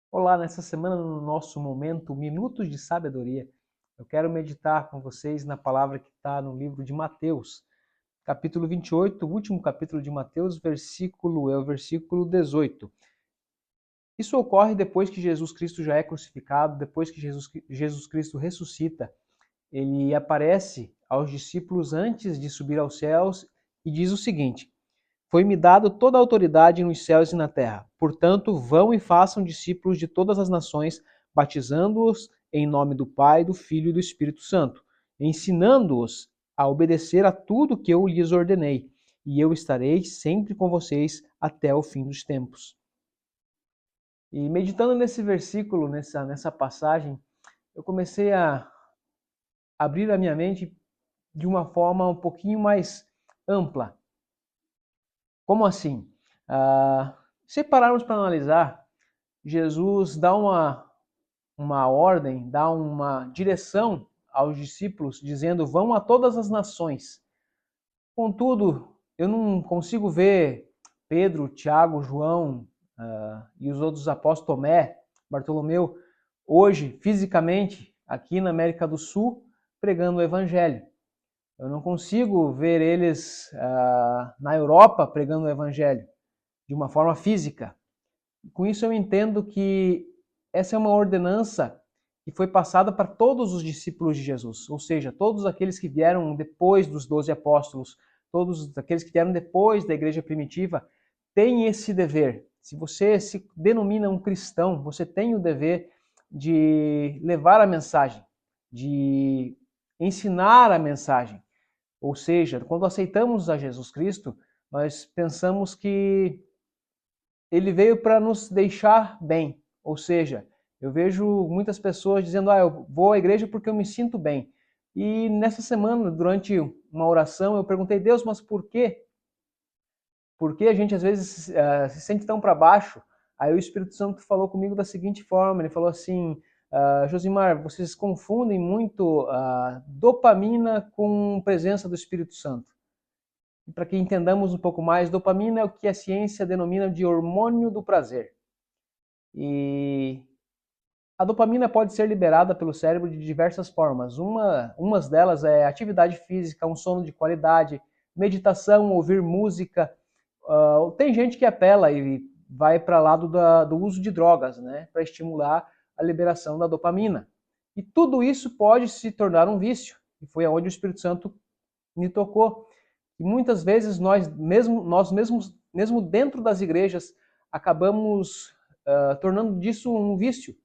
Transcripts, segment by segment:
Olá, nessa semana no nosso momento Minutos de Sabedoria, eu quero meditar com vocês na palavra que está no livro de Mateus, capítulo 28, o último capítulo de Mateus, é o versículo 18. Isso ocorre depois que Jesus Cristo já é crucificado, depois que Jesus Cristo ressuscita. Ele aparece aos discípulos antes de subir aos céus e diz o seguinte: Foi-me dado toda a autoridade nos céus e na terra. Portanto, vão e façam discípulos de todas as nações, batizando-os em nome do Pai, do Filho e do Espírito Santo, ensinando-os a obedecer a tudo que eu lhes ordenei. E eu estarei sempre com vocês até o fim dos tempos. E meditando nesse versículo, nessa passagem, eu comecei a abrir a minha mente de uma forma um pouquinho mais ampla. Como assim? Se pararmos para analisar, Jesus dá uma ordem, dá uma direção aos discípulos, dizendo: vão a todas as nações. Contudo, eu não consigo ver Pedro, Tiago, João e os outros apóstolos, Tomé, Bartolomeu, hoje, fisicamente, aqui na América do Sul, pregando o Evangelho. Eu não consigo ver eles na Europa pregando o Evangelho de uma forma física. Com isso eu entendo que essa é uma ordenança que foi passada para todos os discípulos de Jesus, ou seja, todos aqueles que vieram depois dos 12 apóstolos, todos aqueles que vieram depois da igreja primitiva, têm esse dever. Se você se denomina um cristão, você tem o dever de levar a mensagem, de ensinar a mensagem. Ou seja, quando aceitamos a Jesus Cristo, nós pensamos que ele veio para nos deixar bem. Ou seja, eu vejo muitas pessoas dizendo: eu vou à igreja porque eu me sinto bem. E nessa semana, durante uma oração, eu perguntei: Deus, mas por quê? Por que a gente às vezes se sente tão para baixo? Aí o Espírito Santo falou comigo da seguinte forma: ele falou assim, Josimar, vocês confundem muito dopamina com presença do Espírito Santo. E para que entendamos um pouco mais, dopamina é o que a ciência denomina de hormônio do prazer. E a dopamina pode ser liberada pelo cérebro de diversas formas. Umas delas é atividade física, um sono de qualidade, meditação, ouvir música. Tem gente que apela e vai para lado do uso de drogas, né, para estimular a liberação da dopamina. E tudo isso pode se tornar um vício. E foi aonde o Espírito Santo me tocou. E muitas vezes nós mesmos, mesmo dentro das igrejas, acabamos tornando disso um vício.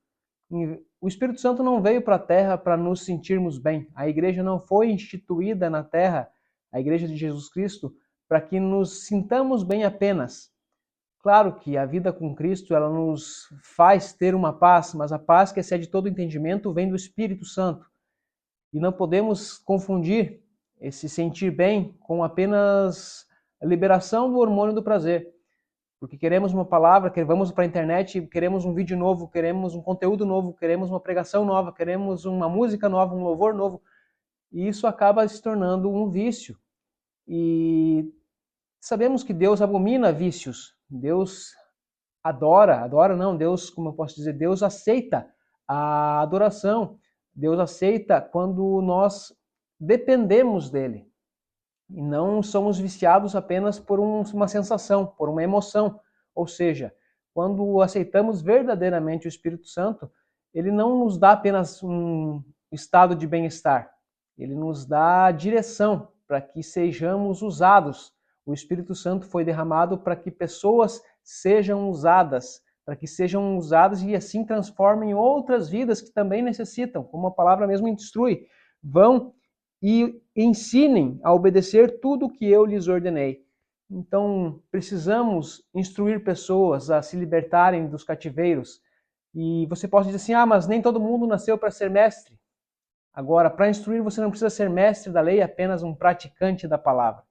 O Espírito Santo não veio para a Terra para nos sentirmos bem. A igreja não foi instituída na Terra, a igreja de Jesus Cristo, para que nos sintamos bem apenas. Claro que a vida com Cristo ela nos faz ter uma paz, mas a paz que excede todo entendimento vem do Espírito Santo. E não podemos confundir esse sentir bem com apenas a liberação do hormônio do prazer. Porque queremos uma palavra, vamos para a internet, queremos um vídeo novo, queremos um conteúdo novo, queremos uma pregação nova, queremos uma música nova, um louvor novo. E isso acaba se tornando um vício. E sabemos que Deus abomina vícios. Deus adora não, Deus, como eu posso dizer, Deus aceita a adoração. Deus aceita quando nós dependemos dele. E não somos viciados apenas por uma sensação, por uma emoção. Ou seja, quando aceitamos verdadeiramente o Espírito Santo, ele não nos dá apenas um estado de bem-estar, ele nos dá direção para que sejamos usados. O Espírito Santo foi derramado para que pessoas sejam usadas, para que sejam usadas e assim transformem outras vidas que também necessitam, como a palavra mesmo instrui. Vão e ensinem a obedecer tudo o que eu lhes ordenei. Então, precisamos instruir pessoas a se libertarem dos cativeiros. E você pode dizer assim: mas nem todo mundo nasceu para ser mestre. Agora, para instruir, você não precisa ser mestre da lei, apenas um praticante da palavra.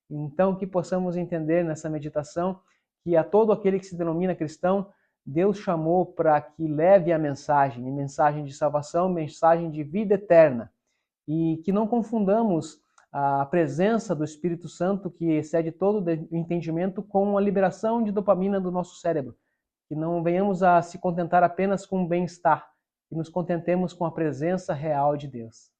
Então, que possamos entender nessa meditação que a todo aquele que se denomina cristão, Deus chamou para que leve a mensagem de salvação, mensagem de vida eterna. E que não confundamos a presença do Espírito Santo, que excede todo o entendimento, com a liberação de dopamina do nosso cérebro. que não venhamos a se contentar apenas com o bem-estar, que nos contentemos com a presença real de Deus.